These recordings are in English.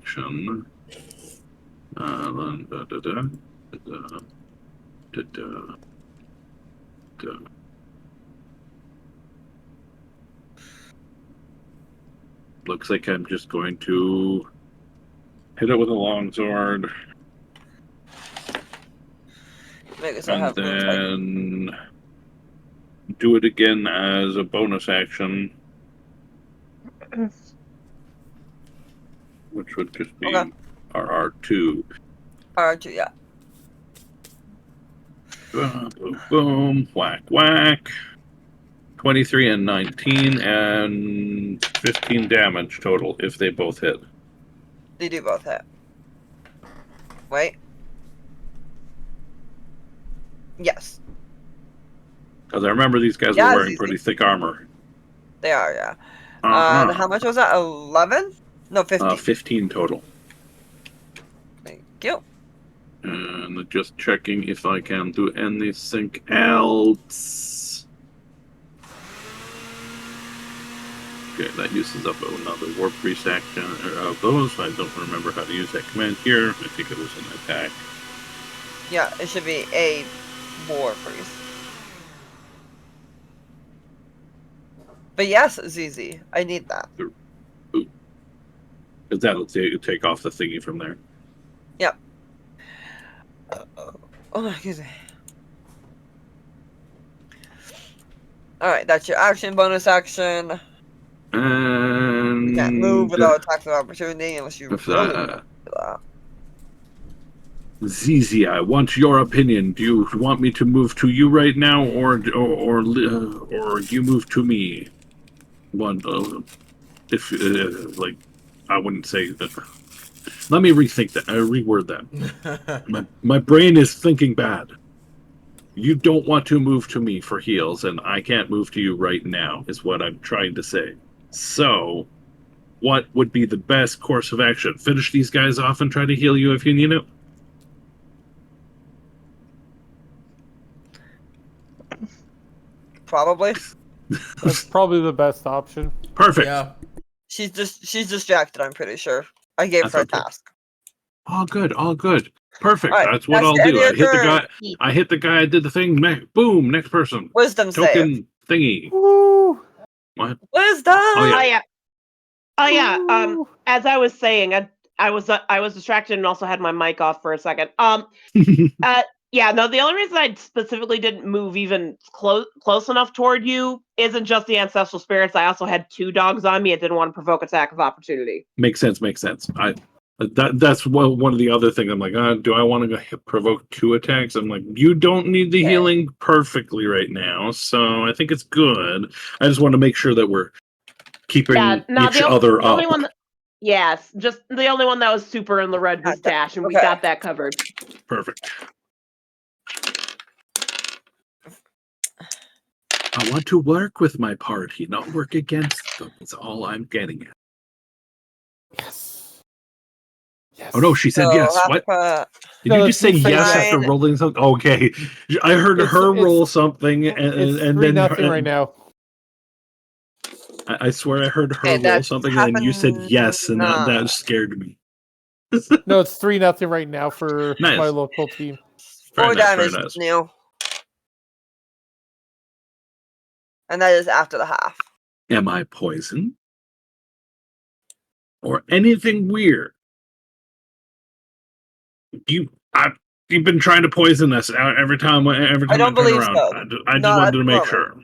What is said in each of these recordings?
action. Then looks like I'm just going to hit it with a longsword. And then do it again as a bonus action. Which would just be RR2. RR2, yeah. Boom, boom, boom. Whack, whack. 23 and 19 and 15 damage total if they both hit. They do both hit. Wait. Yes. Because I remember these guys were wearing pretty thick armor. They are, yeah. How much was that? 11? No, 15. 15 total. Thank you. And just checking if I can do anything else. Okay, that uses up another War Priest action of those. I don't remember how to use that command here. I think it was an attack. Yeah, it should be a War Priest. But yes, ZZ, I need that. Because that'll take off the thingy from there. Yep. Oh, excuse me. Alright, that's your action, bonus action. And you can't move without attacks of opportunity unless you really want to do that. ZZ, I want your opinion. Do you want me to move to you right now, or you move to me? If like, I wouldn't say that. Let me rethink that. Reword that. my brain is thinking bad. You don't want to move to me for heals, and I can't move to you right now, is what I'm trying to say. So, what would be the best course of action? Finish these guys off and try to heal you if you need it? Probably. That's probably the best option. Perfect. Yeah. She's distracted, I'm pretty sure. I gave her a task. All good, all good. Perfect. Right, that's what I'll do. I hit the guy. I did the thing. Boom. Next person. Wisdom token thingy. Woo. What? Wisdom. Oh yeah. As I was saying, I was distracted and also had my mic off for a second. Yeah, no, the only reason I specifically didn't move even close enough toward you isn't just the ancestral spirits. I also had 2 dogs on me. I didn't want to provoke attack of opportunity. Makes sense. That's one of the other things. I'm like, do I want to provoke 2 attacks? I'm like, you don't need the healing perfectly right now, so I think it's good. I just want to make sure that we're keeping each other up. Yes, just the only one that was super in the red was Dash, and we got that covered. Perfect. I want to work with my party, not work against them. That's all I'm getting at. Yes. Oh no, she said yes. What? Did you just say yes after rolling something? Okay, I heard her roll something, and then nothing right now. I swear I heard her roll something, and then you said yes, and that scared me. No, it's 3-0 right now for my local team. 4 damage, Neil. And that is after the half. Am I poisoned? Or anything weird? You've been trying to poison us every time I don't believe around. So. I just wanted to make sure.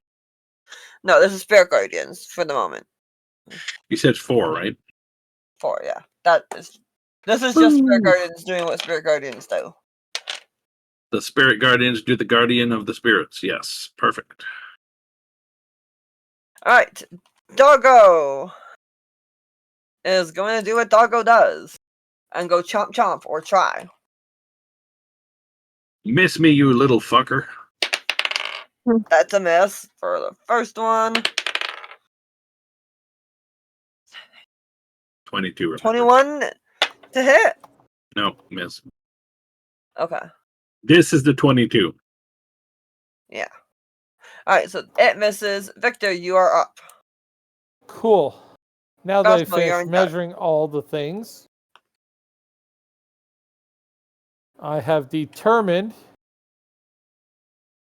No, this is Spirit Guardians for the moment. You said 4, right? 4, yeah. This is just Spirit Guardians doing what Spirit Guardians do. The Spirit Guardians do the Guardian of the Spirits. Yes, perfect. Alright, Doggo is going to do what Doggo does and go chomp chomp or try. Miss me, you little fucker. That's a miss for the first one. 22. 21 to hit? No, miss. Okay. This is the 22. Yeah. Alright, so it misses. Victor, you are up. Cool. Now that I finished measuring all the things, I have determined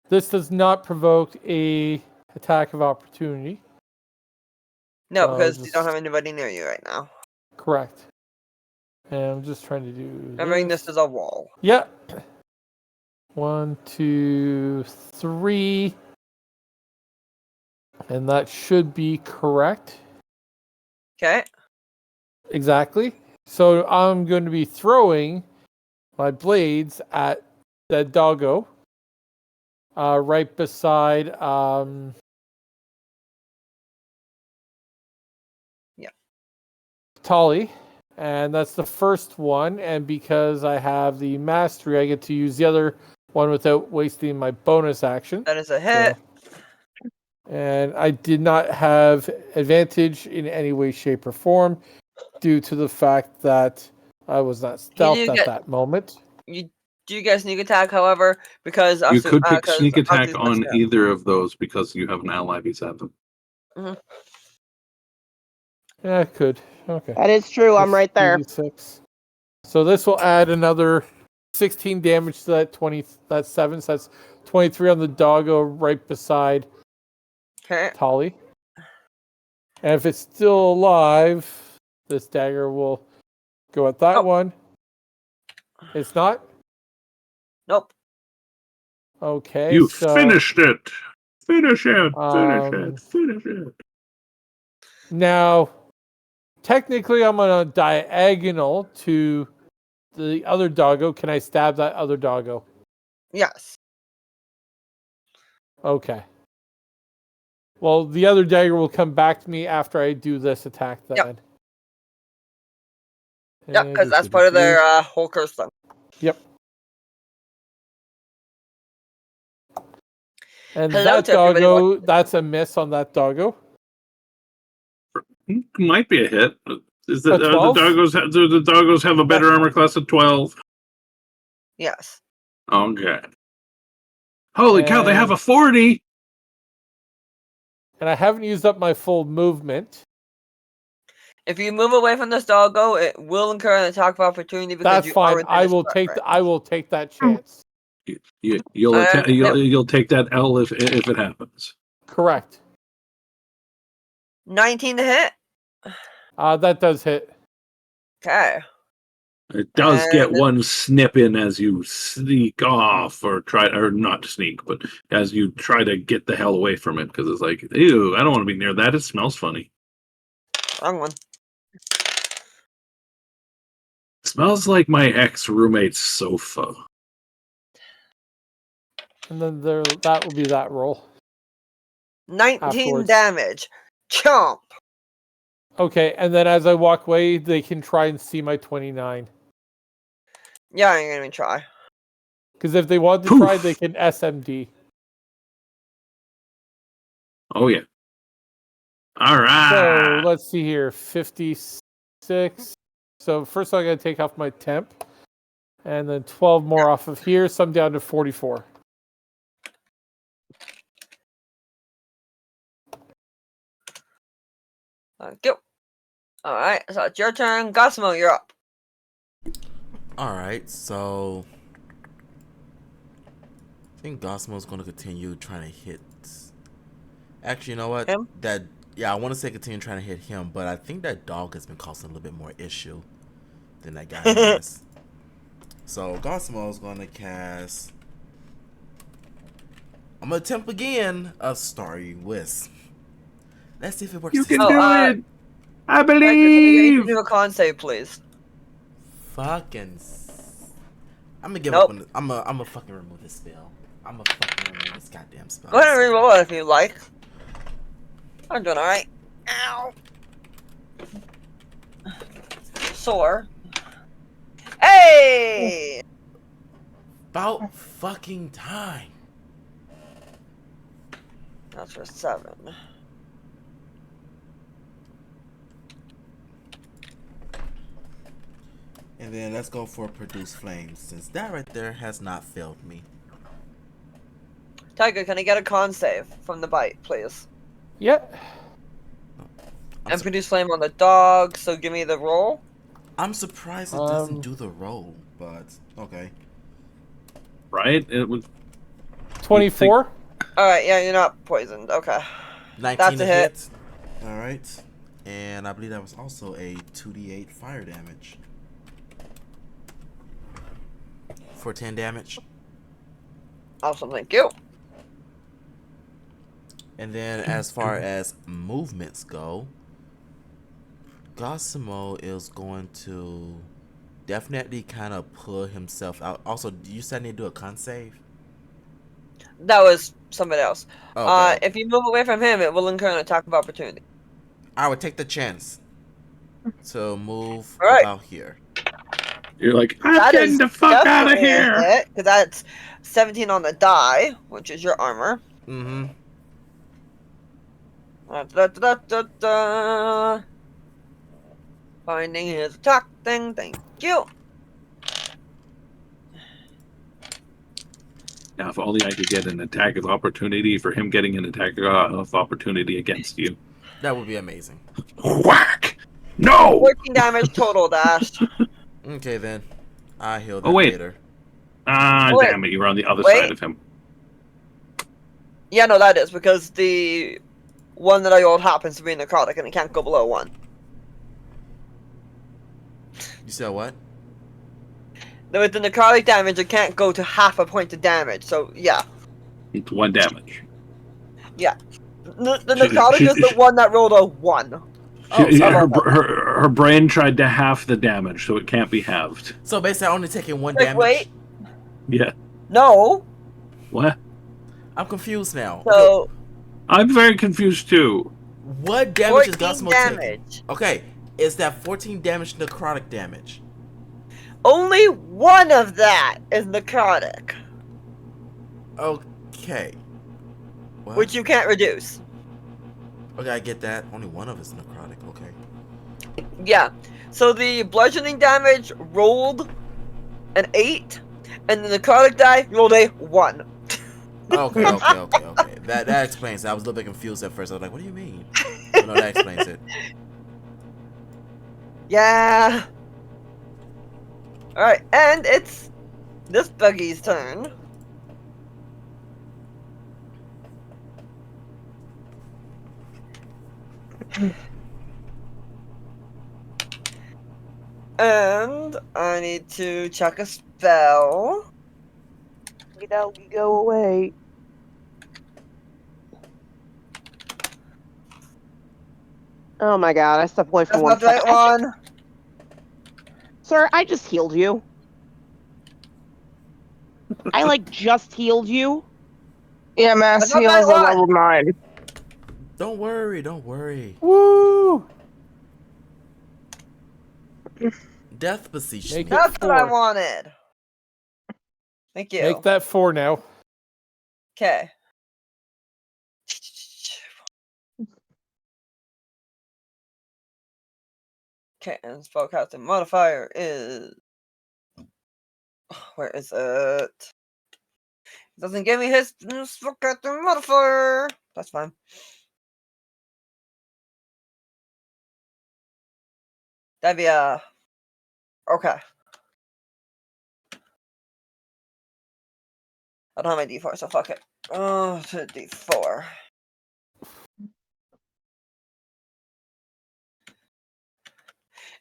this does not provoke a attack of opportunity. No, So because you don't have anybody near you right now. Correct. And I'm just trying to do Remembering this is a wall. Yeah. 1, 2, 3. And that should be correct. Okay. Exactly. So I'm going to be throwing my blades at the doggo. Right beside Tolly. And that's the first one. And because I have the mastery, I get to use the other one without wasting my bonus action. That is a hit. And I did not have advantage in any way, shape, or form due to the fact that I was not stealthed at that moment. Do you get sneak attack, however, because you could pick sneak attack on either of those because you have an ally beside them. Mm-hmm. Yeah, I could. Okay. That is true. I'm right there. 6. So this will add another 16 damage to that 20. That's 7. So that's 23 on the doggo right beside Tolly. And if it's still alive, this dagger will go at that one. It's not? Nope. Okay. You finished it. Finish it. Finish it. Finish it. Now, technically, I'm on a diagonal to the other doggo. Can I stab that other doggo? Yes. Okay. Well, the other dagger will come back to me after I do this attack then. Yep. Yep, because that's part of their whole curse thing. Yep. And that doggo, that's a miss on that doggo. Might be a hit. Is that the doggos have a better armor class of 12? Yes. Okay. Holy cow, they have a 40! And I haven't used up my full movement. If you move away from this doggo, it will incur an attack of opportunity because that's fine. I will take that chance. You'll take that L if it happens. Correct. 19 to hit. That does hit. Okay. It does get one snip in as you sneak off, or not sneak, but as you try to get the hell away from it, because it's like, ew, I don't want to be near that. It smells funny. Wrong one. Smells like my ex-roommate's sofa. And then that will be that roll. 19 afterwards. Damage. Chomp. Okay, and then as I walk away, they can try and see my 29. Yeah, I'm gonna try. Because if they want to try, they can SMD. Oh, yeah. All right. So let's see here. 56. So first I got to take off my temp. And then 12 more off of here. So I'm down to 44. Thank you. Alright, so it's your turn. Gosmo, you're up. Alright, so I think Gosmo's going to continue trying to hit. Actually, you know what? Him? I want to say continue trying to hit him, but I think that dog has been causing a little bit more issue than that guy has. So Gosmo's going to cast. I'm going to attempt again a Starry Wisp. Let's see if it works. You can do it. I believe. You do a con save, please. Fucking. I'm gonna give up on. I'm gonna fucking remove this spell. I'm gonna fucking remove this goddamn spell. Go ahead and reroll it if you like. I'm doing alright. Ow. Sore. Hey! About fucking time. That's for 7. And then let's go for Produce Flames, since that right there has not failed me. Tiger, can I get a con save from the bite, please? Yep. And produce flame on the dog, so give me the roll. I'm surprised it doesn't do the roll, but okay. right? It was 24. Alright, yeah, you're not poisoned. Okay. 19 That's to a hit. hit. All right. And I believe that was also a 2d8 fire damage. For 10 damage. Awesome, thank you. And then as far as movements go, Gosimo is going to definitely kind of pull himself out. Also, you said I need to do a con save? That was somebody else. Okay. If you move away from him, it will incur an attack of opportunity. I would take the chance to move All right. about here. You're like, I'm That getting is the fuck out of definitely a here. hit, because that's 17 on the die, which is your armor. Mm-hmm. Finding his attack thing, thank you. Now, if only I could get an attack of opportunity for him getting an attack of opportunity against you. That would be amazing. Whack! No! 14 damage total, Dash. Okay, then. I heal that Oh, wait. later. Ah, Oh, wait. damn it, you were on the other Wait. side of him. Yeah, no, that is, because the one that I rolled happens to be necrotic, and it can't go below 1. You said what? With the necrotic damage, it can't go to half a point of damage, so yeah. It's 1 damage. Yeah. The necrotic is the one that rolled a 1. Her brain tried to half the damage, so it can't be halved. So basically, I'm only taking 1 Like, damage. wait. Yeah. No. What? I'm confused now. So, I'm very confused too. What damage is 14 Gosimo damage. taking? Okay, is that 14 damage necrotic damage? Only one of that is necrotic, Okay. What? which you can't reduce. Okay, I get that. Only one of it's necrotic. Okay. Yeah. So the bludgeoning damage rolled an 8, and the necrotic die rolled a 1. Okay. That explains it. I was a little bit confused at first. I was like, what do you mean? But no, that explains it. Yeah. Alright, and it's this buggy's turn. And I need to check a spell. Go away. Oh my god, I stepped away for That's 1 not the right second. one. Sir, I just healed you. I just healed you. That's EMS not heals my a one. level 9. Don't worry. Woo! Death beseech Make me. it That's what I 4. wanted. Thank you. Make that 4 now. Okay. Okay, and spellcasting modifier is. Where is it? It doesn't give me his spellcasting modifier. That's fine. That'd be okay. I don't have my D4, so fuck it. Oh, to D4.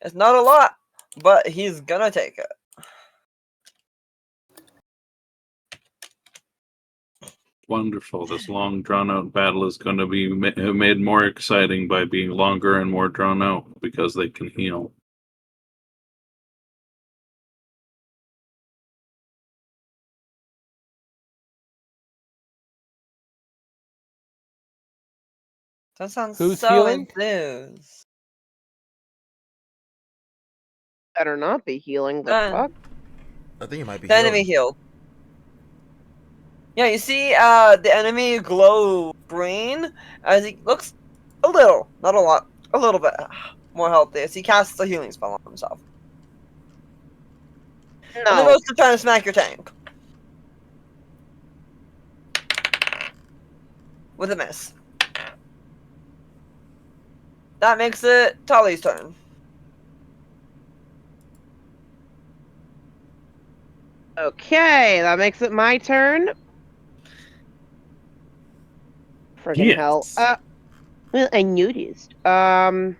It's not a lot, but he's gonna take it. Wonderful. This long, drawn-out battle is going to be made more exciting by being longer and more drawn out because they can heal. That sounds Who's so healing? enthused. Better not be healing. The fuck? I think it might be The enemy healed. healed. Yeah, you see the enemy glow green as he looks a little, not a lot, a little bit more healthy as he casts a healing spell on himself. And then No. goes to try to smack your tank. With a miss. That makes it Tali's turn. Okay, that makes it my turn. Friggin' hell. Yes. Well, I noticed. Sorry,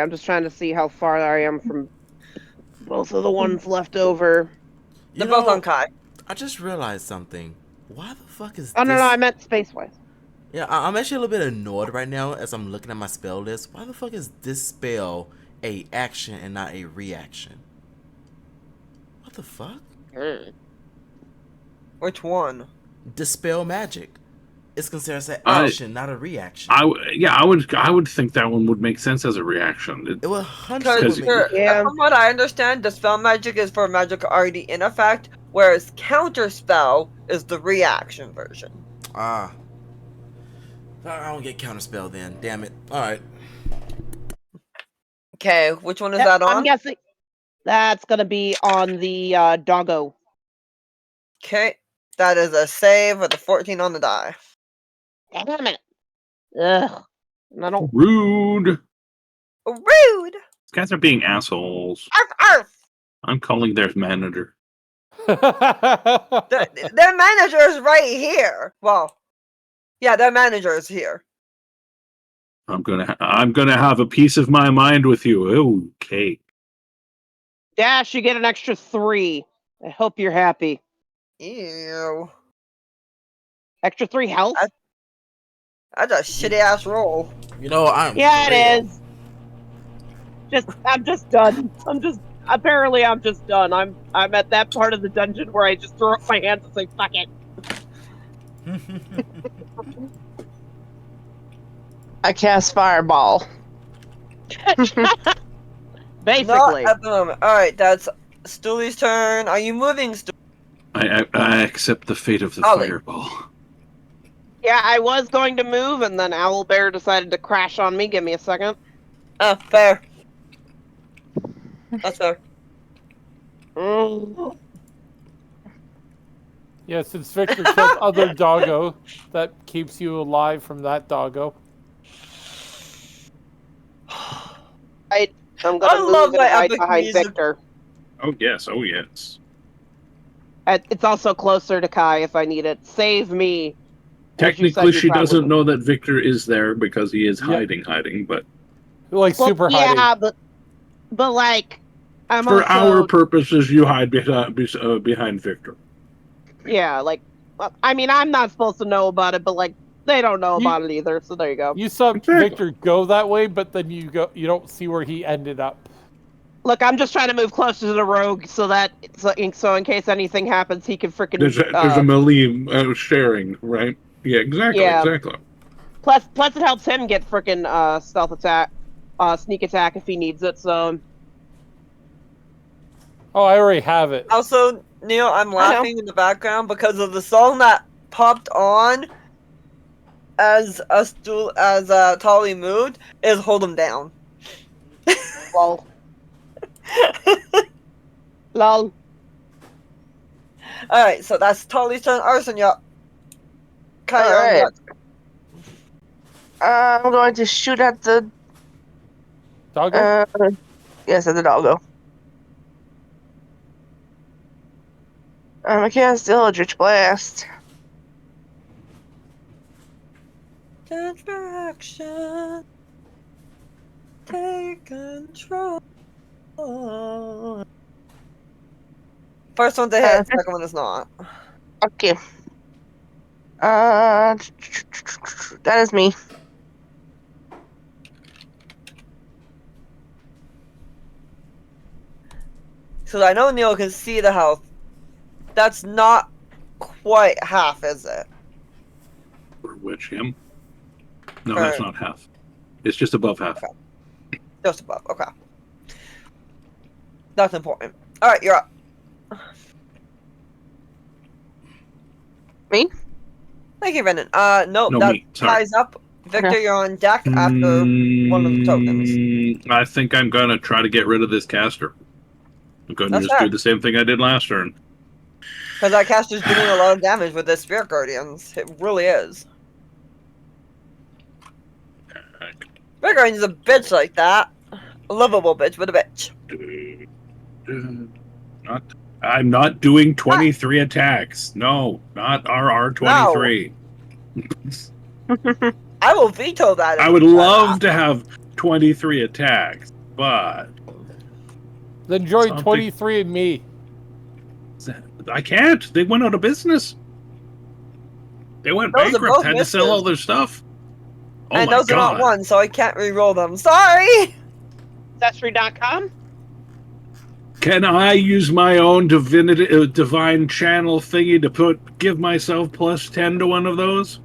I'm just trying to see how far I am from both of the ones left over. You They're both on know, Kai. I just realized something. Why the fuck is Oh, this? no, I meant space-wise. Yeah, I'm actually a little bit annoyed right now as I'm looking at my spell list. Why the fuck is this spell a action and not a reaction? What the fuck? Which one? Dispel magic. It's considered as an I- action, not a reaction. I would think that one would make sense as a reaction. It would 100% Because would make Yeah. from what I understand, Dispel Magic is for magic already in effect, whereas Counterspell is the reaction version. I don't get counterspell then. Damn it. Alright. Okay, which one is that I'm on? guessing that's gonna be on the doggo. Okay, that is a save with a 14 on the die. Damn it. Ugh. And I don't. Rude. Rude! These guys are being assholes. Arf, arf! I'm calling their manager. Their manager is right here. Well, yeah, their manager is here. I'm gonna have a piece of my mind with you. Okay. Dash, you get an extra 3. I hope you're happy. Ew. Extra 3 health? That's a shitty ass roll. You know, I'm Yeah, frail. it is. I'm just done. Apparently I'm just done. I'm at that part of the dungeon where I just throw up my hands and say, fuck it. I cast Fireball. Basically. Not at the moment. Alright, that's Stooley's turn. Are you moving, Stooley? I accept the fate of the Ollie. fireball. Yeah, I was going to move, and then Owlbear decided to crash on me. Give me a second. Fair. That's fair. Mm. Yeah, since Victor killed other doggo, that keeps you alive from that doggo. I'm gonna I move love and my hide epic behind music. Victor. Oh yes. It's also closer to Kai if I need it. Save me. As you said, Technically, you she probably doesn't would. know that Victor is there because he is Yep. hiding. But Like Well, super yeah, hiding. but like, I'm for also our purposes, you hide behind Victor. yeah, like, well, I mean, I'm not supposed to know about it, but like, they don't know You- about it either. So there you go. You saw Exactly. Victor go that way, but then you don't see where he ended up. Look, I'm just trying to move closer to the rogue so in case anything happens, he can freaking. There's a melee sharing, right? Yeah, exactly. Yeah. Exactly. Plus, it helps him get freaking stealth attack, sneak attack if he needs it. So Oh, I already have it. Also, Neil, I'm laughing in the background because of the song that popped on as Tolly moved is "Hold 'Em Down." lol. Lol. All right, so that's Tolly's turn. Arson, you're up. Kai, All you're on right. deck. I'm going to shoot at the Doggo? yes, at the doggo. I cast Eldritch Blast. Distraction. Take control. First one to hit, second one is not. Okay. That is me. So I know Neil can see the health. That's not quite half, is it? For which him? No, For- that's not half. It's just above half. Just above. Okay. That's important. All right, you're up. Me? Thank you, Brendan. Nope. No, That me. Sorry. ties up. Victor, you're on deck after one of the tokens. I think I'm gonna try to get rid of this caster. I'm gonna That's just fair. do the same thing I did last turn. Because that caster's doing a lot of damage with the Spirit Guardians. It really is. Spirit Guardians is a bitch like that. A lovable bitch, but a bitch. I'm not doing 23 attacks. No, not RR23. I will veto that. I would love to have 23 attacks, but Then join Something- 23 and me. I can't. They went out of business. They went Those are bankrupt, both had to sell misses. all their stuff. Oh And my those are not god. one, so I can't re-roll them. Sorry! Ancestry.com? Can I use my own divine channel thingy to give myself plus 10 to one of those?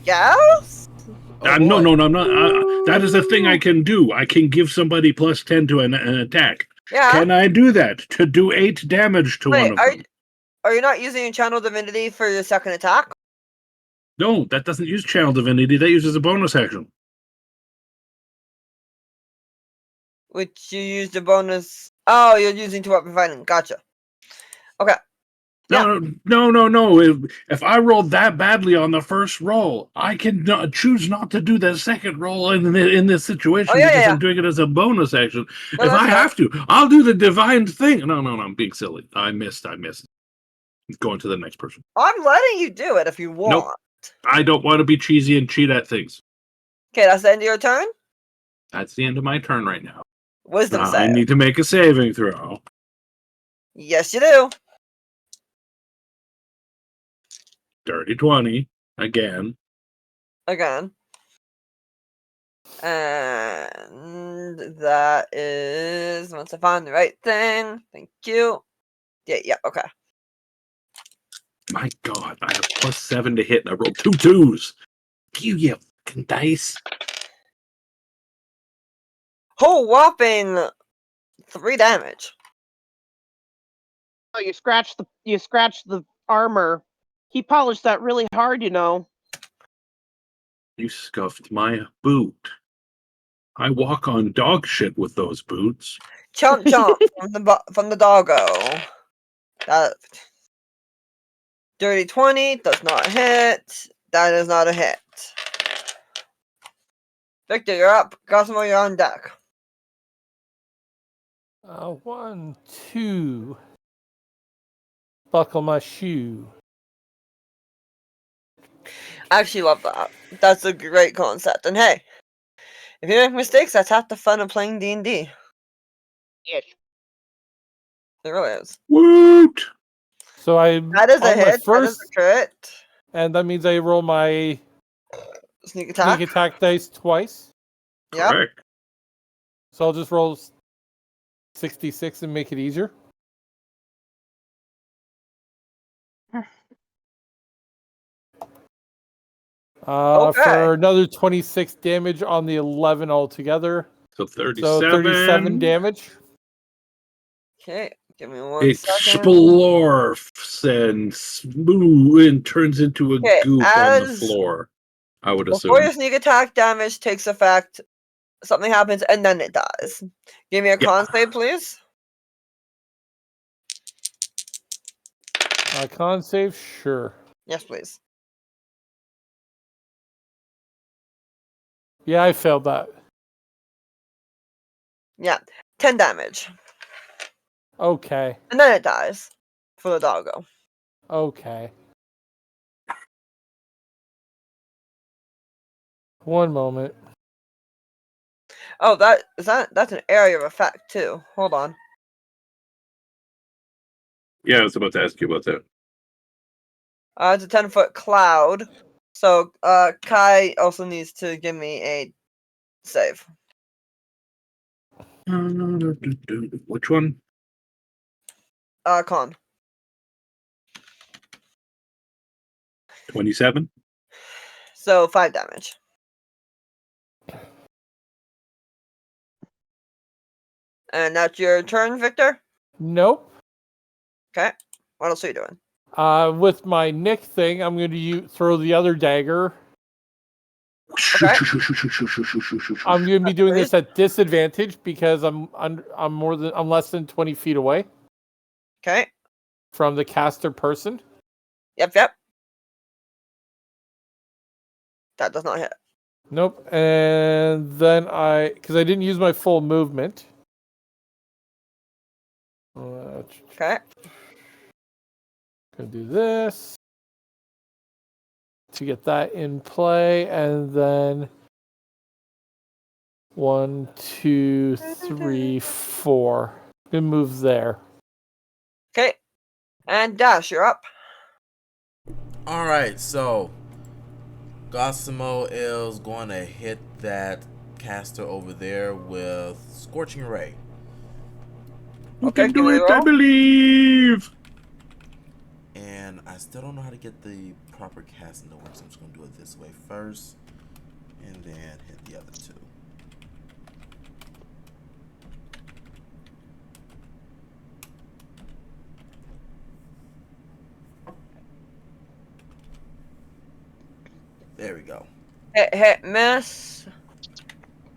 Yes? Oh, No, boy. I'm not. That is a thing I can do. I can give somebody plus 10 to an attack. Yeah. Can I do that to do 8 damage to one of them? Are you not using your channel divinity for your second attack? No, that doesn't use channel divinity. That uses a bonus action. Which you used a bonus. Oh, you're using 2-weapon fighting. Gotcha. Okay. No. If I rolled that badly on the first roll, I can choose not to do the second roll in this situation because I'm doing it as a bonus action. No, if I that's have to, I'll do the divine thing. No, I'm being silly. I missed. Going to the next person. I'm letting you do it if you want. Nope. I don't want to be cheesy and cheat at things. Okay, that's the end of your turn? That's the end of my turn right now. Wisdom save. I need to make a saving throw. Yes, you do. Dirty 20. Again. And that is... Once I find the right thing. Thank you. Yeah, okay. My god, I have plus 7 to hit and I rolled 2 2s. You fucking dice. Whole whopping 3 damage. Oh, you scratched the armor. He polished that really hard, you know. You scuffed my boot. I walk on dog shit with those boots. Chomp from the doggo. That dirty 20 does not hit. That is not a hit. Victor, you're up. Cosmo, you're on deck. 1, 2. Buckle my shoe. I actually love that. That's a great concept. And hey, if you make mistakes, that's half the fun of playing D&D. Yes. It really is. Woot! So that is a hit. That is a crit. And that means I roll my sneak attack dice twice. Yeah. Correct. So I'll just roll 66 and make it easier. For another 26 damage on the 11 altogether. So 37. So 37 damage. Okay, give me one second. Splorfs and smooth and turns into a goop on the floor. I would assume. Before your sneak attack damage takes effect, something happens and then it dies. Give me a con save, please. Con save, sure. Yes, please. Yeah, I failed that. Yeah, 10 damage. Okay. And then it dies for the doggo. Okay. One moment. Oh, that's an area of effect too. Hold on. Yeah, I was about to ask you about that. It's a 10-foot cloud. So Kai also needs to give me a save. Which one? Con. 27. So 5 damage. And that's your turn, Victor? Nope. Okay. What else are you doing? With my Nick thing, I'm going to throw the other dagger. Okay. I'm going to be doing this at disadvantage because I'm less than 20 feet away. Okay. From the caster person. Yep. That does not hit. Nope. And then because I didn't use my full movement. Okay. Gonna do this to get that in play, and then 1, 2, 3, 4. Good move there. Okay. And Dash, you're up. Alright, so Gosimo is going to hit that caster over there with Scorching Ray. You Okay, can give do me a it, I roll. believe. And I still don't know how to get the proper casting to work, so I'm just going to do it this way first. And then hit the other two. There we go. Hit, miss.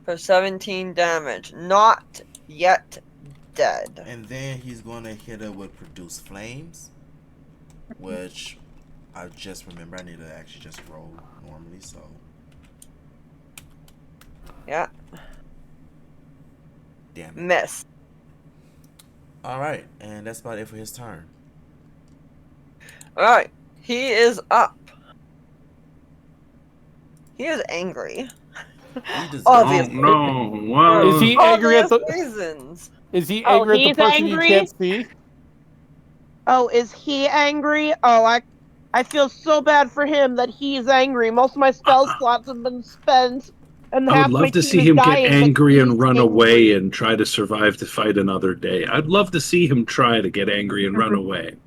For 17 damage. Not yet dead. And then he's going to hit her with Produce Flames, which I just remember I need to actually just roll normally, so. Yeah. Damn it. Miss. Alright, and that's about it for his turn. Alright. He is up. He is angry. He deserves Obviously. Oh no! Wow. Is he angry at Obvious the? reasons. Is he Oh, angry at the he's person angry? you can't see? Oh, is he angry? Oh, I feel so bad for him that he's angry. Most of my spell slots have been spent, and I would half my love to team see is him get dying. But angry and he's run away angry. and try to survive to fight another day. I'd love to see him try to get angry and run away.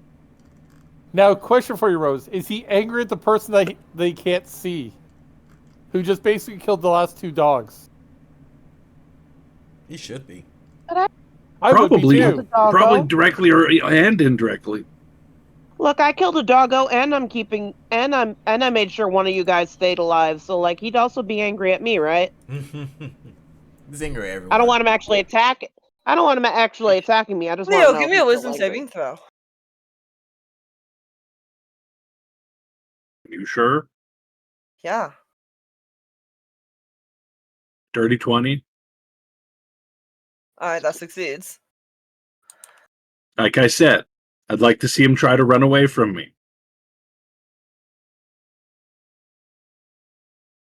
Now, question for you, Rose: is he angry at the person that they can't see, who just basically killed the last 2 dogs? He should be. I would be Probably, too. probably directly and indirectly. Look, I killed a doggo, and I made sure one of you guys stayed alive. So, like, he'd also be angry at me, right? He's angry at everyone. I don't want him actually attacking. I don't want him actually attacking me. I just want to Leo, know give if me he's a still wisdom angry. saving throw. You sure? Yeah. Dirty 20. Alright, that succeeds. Like I said, I'd like to see him try to run away from me.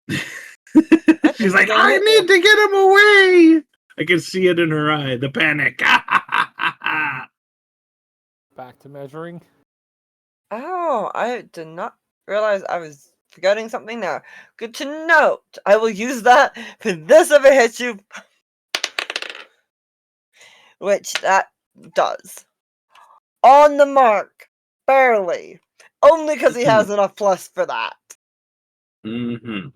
She's like, I need to get him away. I can see it in her eye, the panic. Back to measuring. Oh, I did not realize I was forgetting something now. Good to note. I will use that for this ever hits you. Which that does. On the mark. Barely. Only because he has enough plus for that. Mm-hmm.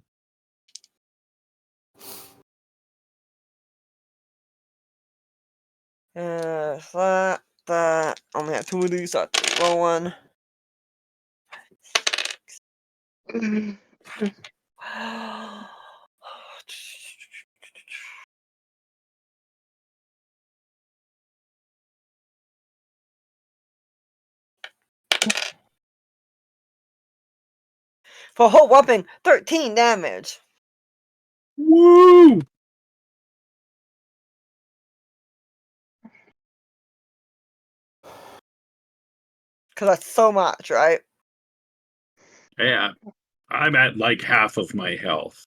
That. Only have 2 of these, so I have to roll one. For a whole whopping 13 damage. Woo! Because that's so much, right? Yeah, I'm at like half of my health.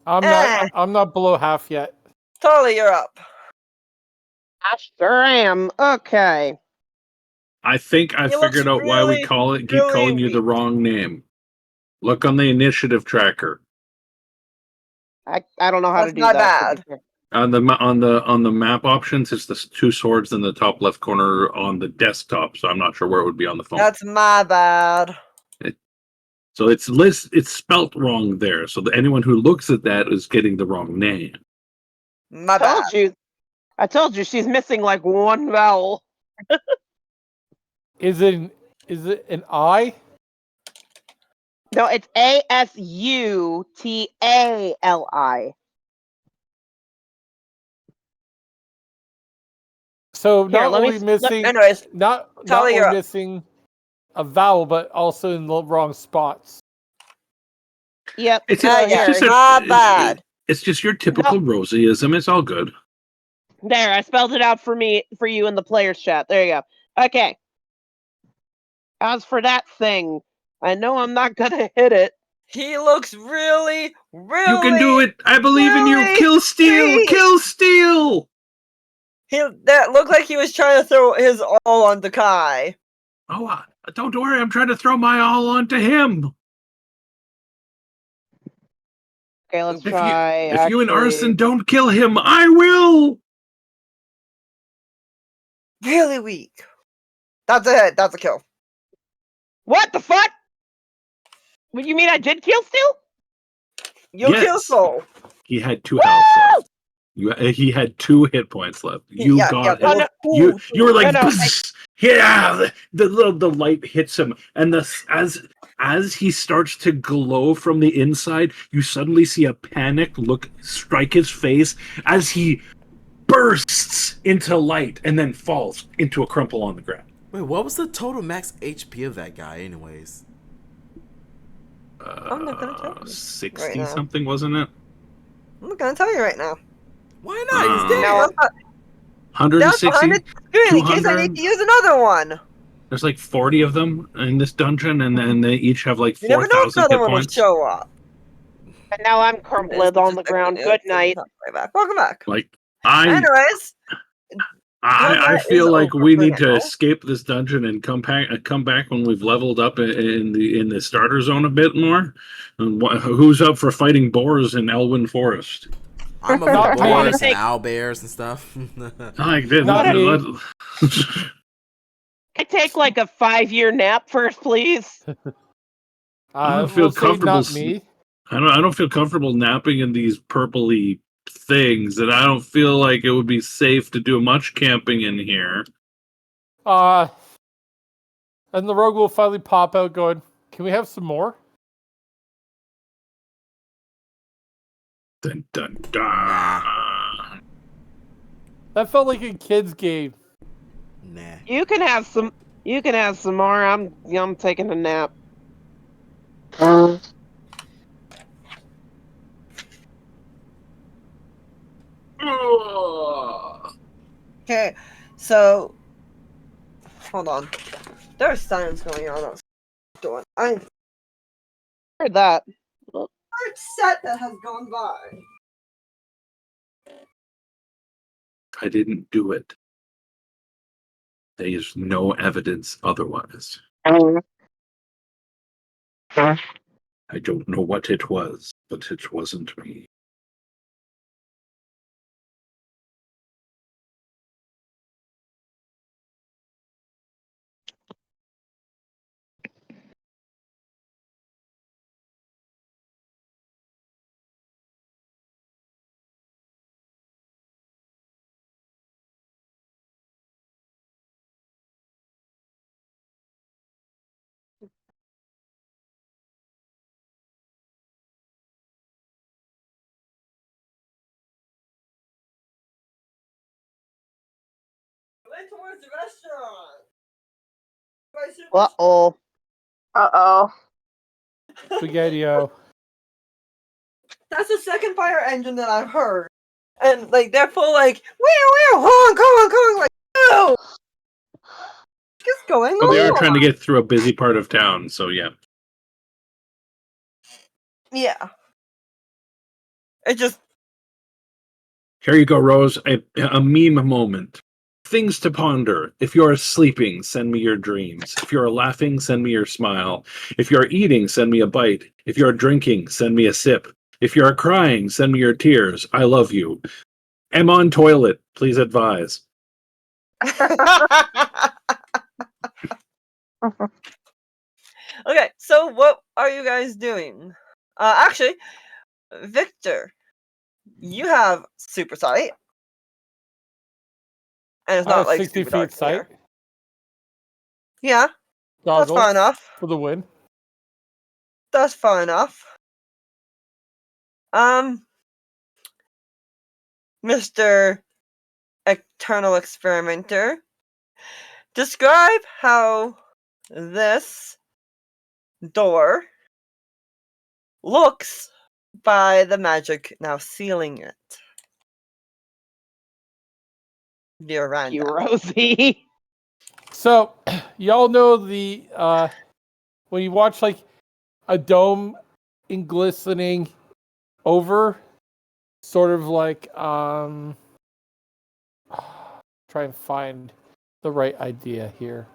I'm not below half yet. Totally, you're up. I sure am. Okay. I think I He looks figured out why we really, keep really calling you the weak. wrong name. Look on the initiative tracker. I don't know how That's to do not that. bad. On the map options, it's the 2 swords in the top left corner on the desktop. So I'm not sure where it would be on the phone. That's my bad. So it's spelt wrong there. So anyone who looks at that is getting the wrong name. My bad. I told you she's missing like one vowel. Is it an I? No, it's ASUTALI. So Here, not let me only missing, Anyways, not Tally, you're only up. missing a vowel, but also in the wrong spots. Yep. It's so just, here. my bad. it's just your typical Rosieism. It's all good. There, I spelled it out for you in the players chat. There you go. Okay. As for that thing, I know I'm not gonna hit it. He looks really, really. You can do it. I believe in you. really Kill Steel. sweet. Kill Steel. That looked like he was trying to throw his all on Decay. Oh, don't worry. I'm trying to throw my all onto him. Okay, let's If try. if you and actually- Arson don't kill him, I will. Really weak. That's a hit. That's a kill. What the fuck? What you mean I did kill Steel? You kill Yes. Soul. He had 2 health left. He had 2 hit points left. You got yeah, him. You were like, No, no, "Bzz." Yeah. The light hits him, and as he starts to glow from the inside, you suddenly see a panic look strike his face as he bursts into light and then falls into a crumple on the ground. Wait, what was the total max HP of that guy, anyways? I'm not gonna tell you 60 right now. something, wasn't it? I'm not gonna tell you right now. Why not? He's dead. No, I'm not. That's 160. behind the screen in case I 200. need to use another one. There's like 40 of them in this dungeon, and then they each have like You never know if 4,000 another hit one will points. show up. And now I'm crumpled on the ground. Good night. Welcome back. Like Anyways, I Combat feel is like over we for need to now. escape this dungeon and come back when we've leveled up in the starter zone a bit more. And who's up for fighting boars in Elwyn Forest? I'm a Not boars me. and owlbears and stuff. Like this. Not me. I take like a 5-year nap first, please. I don't feel we'll say comfortable not me. I don't feel comfortable napping in these purpley things, and I don't feel like it would be safe to do much camping in here. And the rogue will finally pop out going, "Can we have some more?" Dun dun dun. That felt like a kid's game. Nah. You can have some. You can have some more. I'm taking a nap. okay, so hold on. There's science going on. I Heard that. set that has gone by. I didn't do it. There is no evidence otherwise. I don't know what it was, but it wasn't me. Went towards the restaurant. Uh-oh. Uh-oh. Spaghetti-o. That's the second fire engine that I've heard. And like they're full like Hong, like no. What's going on? But they are trying to get through a busy part of town, so yeah. Yeah. It just Here you go, Rose. A meme moment. Things to ponder. If you are sleeping, send me your dreams. If you are laughing, send me your smile. If you are eating, send me a bite. If you are drinking, send me a sip. If you are crying, send me your tears. I love you. Am on toilet. Please advise. okay, so what are you guys doing? Actually, Victor, you have super sight. And it's I not have like 60 super dark feet in sight. here. Yeah, that's Goggles far enough. for the win. That's far enough. Mr. Eternal Experimenter, describe how this door looks by the magic now sealing it. Dear Randa. Rosie. So, y'all know the when you watch like a dome in glistening over, sort of like try and find the right idea here.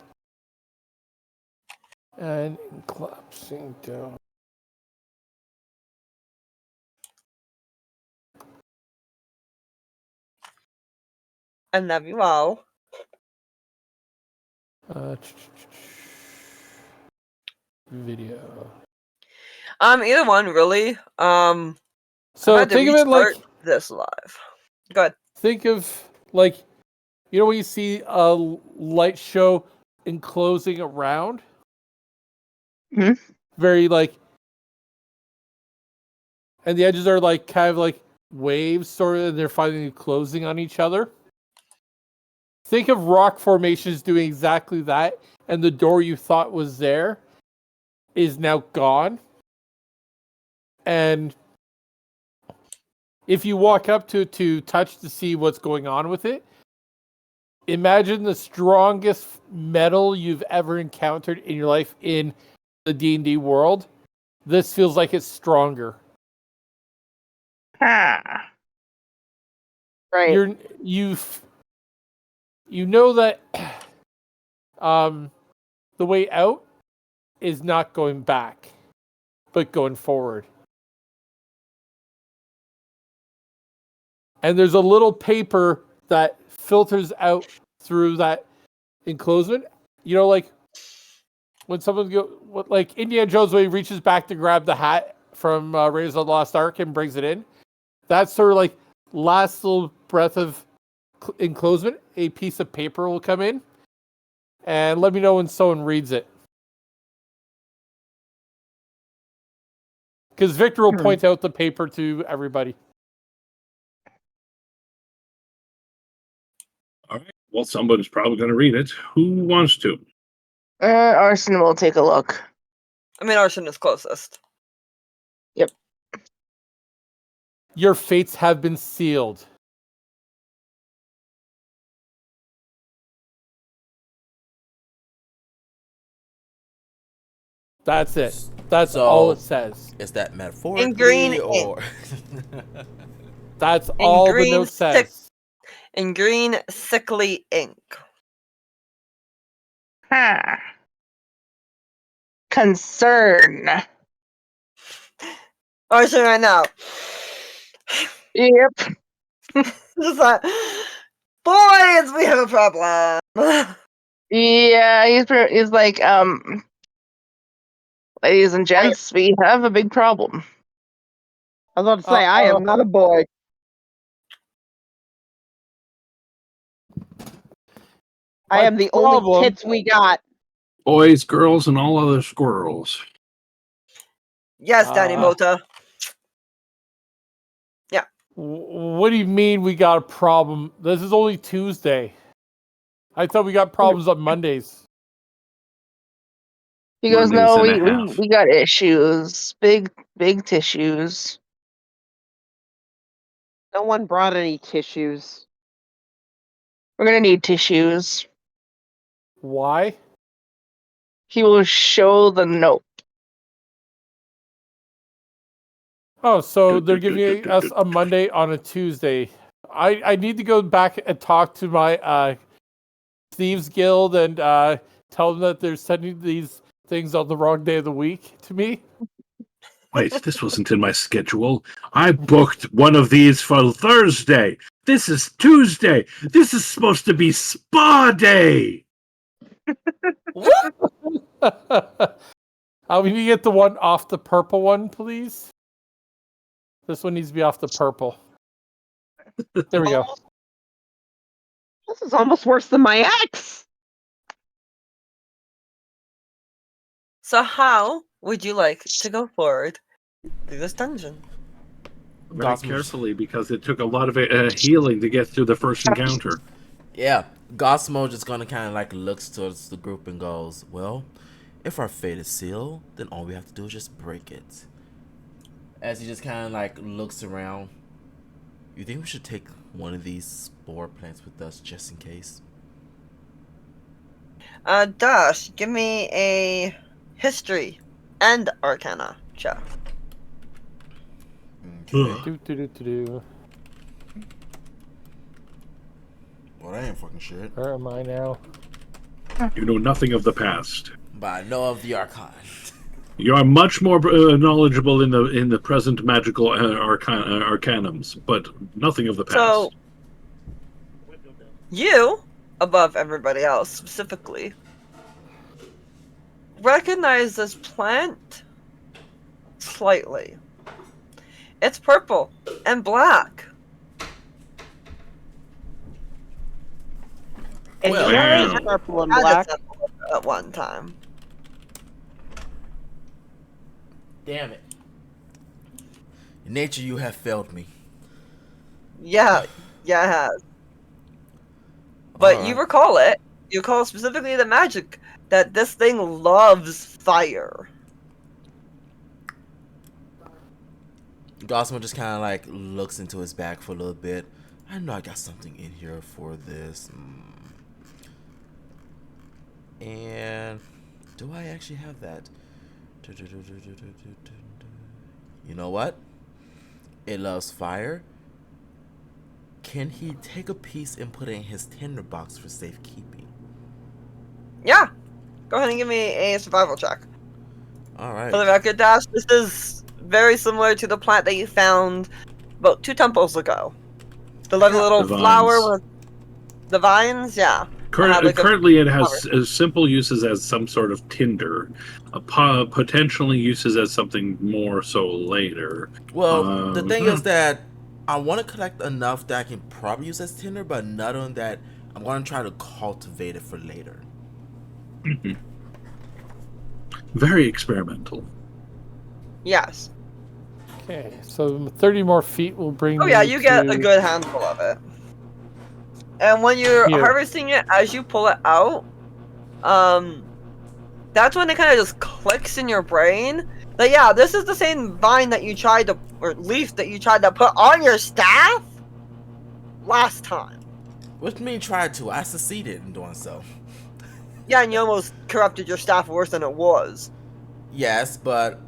And collapsing dome. I love you all. Video. Either one really. So I've had to think of it like restart this live. Go ahead. think of like when you see a light show enclosing around. Mhm. Very like, and the edges are like kind of like waves, sort of, and they're finally closing on each other. Think of rock formations doing exactly that, and the door you thought was there is now gone. And if you walk up to touch to see what's going on with it, imagine the strongest metal you've ever encountered in your life in the D&D world. This feels like it's stronger. Ah. Right. You know that the way out is not going back, but going forward. And there's a little paper that filters out through that enclosement. You know, like when someone like Indiana Jones, when he reaches back to grab the hat from Raiders of the Lost Ark and brings it in, that's sort of like last little breath of enclosement. A piece of paper will come in, and let me know when someone reads it. Because Victor will point out the paper to everybody. All right. Well, somebody's probably going to read it. Who wants to? Arson will take a look. I mean, Arson is closest. Yep. Your fates have been sealed. That's it. That's all it says. Is that metaphorically In green or? That's all the green note says. In green, sickly ink. Ha. Concern. Arson right now. Yep. Just like, boys, we have a problem. Yeah, he's like, ladies and gents, we have a big problem. I was about to say, I am not a boy. I am the only tits we got. Boys, girls, and all other squirrels. Yes, Danny Mota. Yeah. What do you mean we got a problem? This is only Tuesday. I thought we got problems on Mondays. He goes, Mondays no, and a half. we got issues. Big tissues. No one brought any tissues. We're gonna need tissues. Why? He will show the note. Oh, so they're giving us a Monday on a Tuesday. I need to go back and talk to my Thieves Guild and tell them that they're sending these things on the wrong day of the week to me. Wait, this wasn't in my schedule. I booked one of these for Thursday. This is Tuesday. This is supposed to be spa day. We need to get the one off the purple one, please. This one needs to be off the purple. There we go. This is almost worse than my ex. So how would you like to go forward through this dungeon? Very carefully, because it took a lot of healing to get through the first encounter. Yeah, Gosmo just gonna kind of like looks towards the group and goes, well, if our fate is sealed, then all we have to do is just break it. As he just kind of like looks around, you think we should take one of these spore plants with us just in case? Dash, give me a history and arcana check. Okay. Do. Well, that ain't fucking shit. Where am I now? You know nothing of the past. But I know of the Archon. You are much more knowledgeable in the present magical arcanums, but nothing of the past. So, you, above everybody else specifically, recognize this plant slightly. It's purple and black. And Well, yours wow. is purple and Had black. it at one time. Damn it. In nature, you have failed me. Yeah, it has. But you recall it. You recall specifically the magic that this thing loves fire. Gossamer just kind of like looks into his bag for a little bit. I know I got something in here for this. And do I actually have that? You know what? It loves fire. Can he take a piece and put it in his tinderbox for safekeeping? Yeah. Go ahead and give me a survival check. All For the right. record, Dash, this is very similar to the plant that you found about 2 temples ago. The little The flower vines. with the vines, yeah. Had like a- Currently, it has simple uses as some sort of tinder, potentially uses as something more so later. Well, the thing is that I want to collect enough that I can probably use as tinder, but not on that. I'm going to try to cultivate it for later. Very experimental. Yes. Okay, so 30 more feet will bring Oh yeah, me you get to- a good handful of it. And when you're Here. harvesting it, as you pull it out, that's when it kind of just clicks in your brain. That yeah, this is the same vine that you tried to, or leaf that you tried to put on your staff last time. What do you mean tried to? I succeeded in doing so. Yeah, and you almost corrupted your staff worse than it was. Yes, but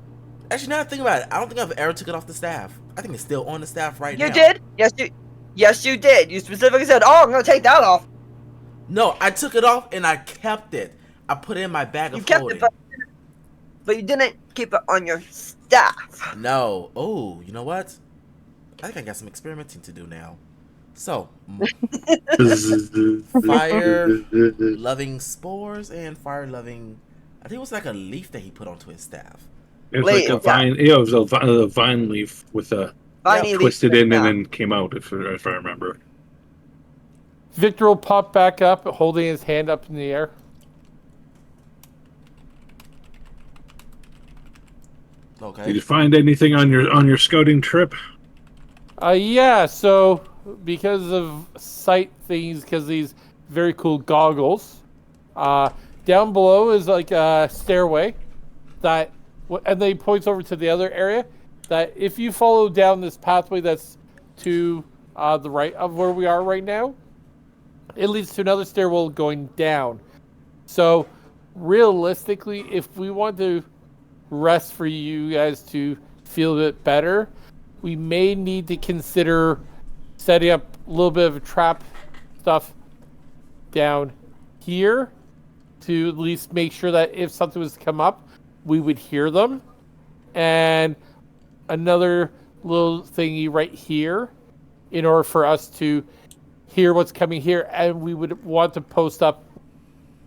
actually, now that I think about it, I don't think I've ever took it off the staff. I think it's still on the staff right now. You did? Yes, you did. You specifically said, "Oh, I'm gonna take that off." No, I took it off and I kept it. I put it in my bag of You kept holding. it, but you didn't keep it on your staff. No. Oh, you know what? I think I got some experimenting to do now. So, fire-loving spores and fire-loving... I think it was like a leaf that he put onto his staff. It was like a vine. Yeah, it was a vine leaf with a Viney twisted leaf, in yeah. and then came out. If I remember. Victor will pop back up, holding his hand up in the air. Okay. Did you find anything on your scouting trip? Yeah, so because of sight things, because these very cool goggles, down below is like a stairway that, and then he points over to the other area, that if you follow down this pathway that's to the right of where we are right now, it leads to another stairwell going down. So realistically, if we want to rest for you guys to feel a bit better, we may need to consider setting up a little bit of trap stuff down here to at least make sure that if something was to come up, we would hear them. And another little thingy right here in order for us to hear what's coming here, and we would want to post up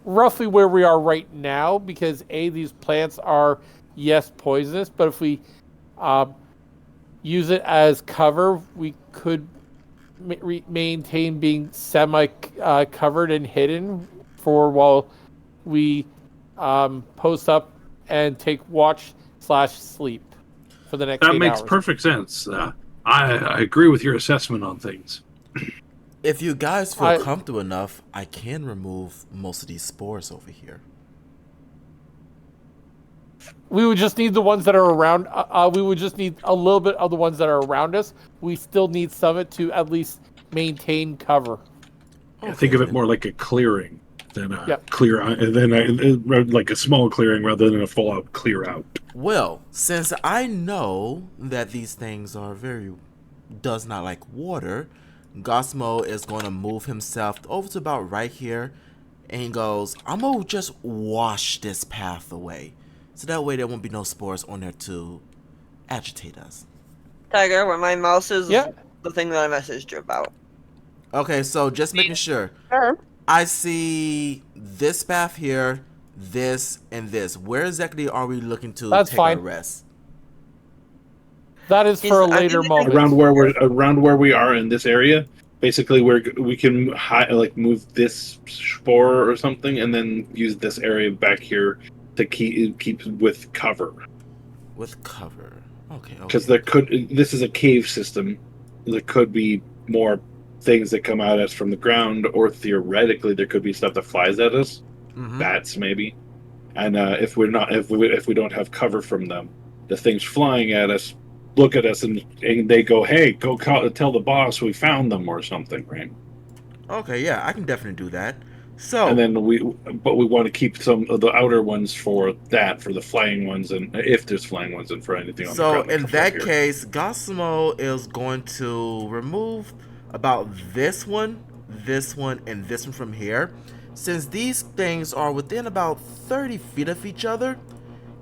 roughly where we are right now, because these plants are, yes, poisonous, but if we use it as cover, we could maintain being semi-covered and hidden for while we post up and take watch/sleep for the next 8 hours. That makes perfect sense. I agree with your assessment on things. If you guys feel comfortable enough, I can remove most of these spores over here. We would just need the ones that are around. We would just need a little bit of the ones that are around us. We still need some of it to at least maintain cover. I think of it more like a clearing than a like a small clearing rather than a full out clear out. Well, since I know that these things does not like water, Gosmo is going to move himself over to about right here, and he goes, I'm going to just wash this path away. So that way there won't be no spores on there to agitate us. Tiger, where my mouse is Yeah. the thing that I messaged you about. Okay, so just making sure. I see this path here, this, and this. Where exactly are we looking to That's take fine. our rest? That is for a later moment. Around where we are in this area, basically we can move this spore or something, and then use this area back here to keep with cover. With cover. Okay. Because this is a cave system. There could be more things that come at us from the ground, or theoretically there could be stuff that flies at us, bats maybe. And if we don't have cover from them, the things flying at us look at us and they go, "Hey, go tell the boss we found them," or something, right? Okay, yeah, I can definitely do that. So, and then we want to keep some of the outer ones for the flying ones, and if there's flying ones, and for anything on the ground. So in that case, Gosmo is going to remove about this one, and this one from here. Since these things are within about 30 feet of each other,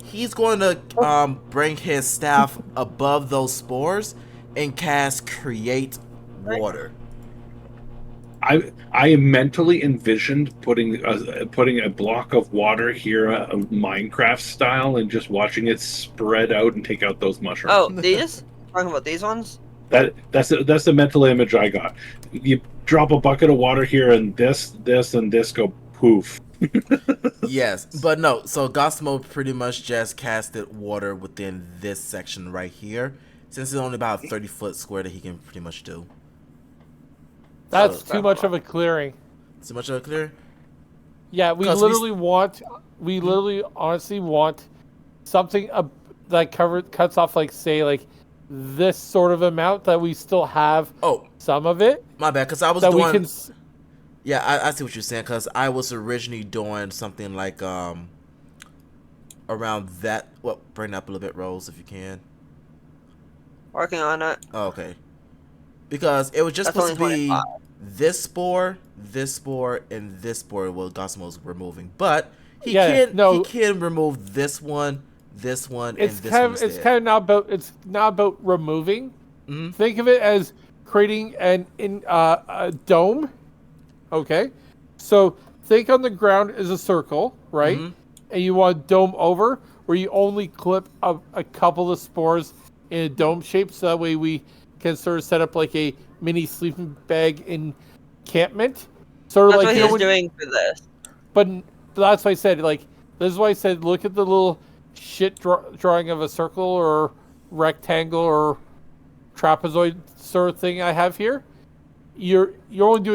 he's going to bring his staff above those spores and cast Create Water. I mentally envisioned putting a block of water here, Minecraft style, and just watching it spread out and take out those mushrooms. Oh, these? Talking about these ones? That's the mental image I got. You drop a bucket of water here, and this, and this go poof. Yes, but no. So Gosmo pretty much just casted water within this section right here, since it's only about a 30-foot square that he can pretty much do. That's too much of a clearing. Too much of a clear? Yeah, we literally honestly want something that cuts off, like, say, like this sort of amount that we still have some of it. My bad, because I was doing... Yeah, I see what you're saying, because I was originally doing something like around that... Well, bring it up a little bit, Rose, if you can. Working on it. Oh, okay. Because it was just supposed to be this spore, and this spore what Gosmo's removing. But he can remove this one, and this one instead. It's kind of not about removing. Mm-hmm. Think of it as creating a dome. Okay, so think on the ground is a circle, right? Mm-hmm. And you want a dome over where you only clip a couple of spores in a dome shape, so that way we can sort of set up like a mini sleeping bag encampment. Sort of that's what he's doing for this. But that's why I said, like, this is why I said, look at the little shit drawing of a circle or rectangle or trapezoid sort of thing I have here. You're only doing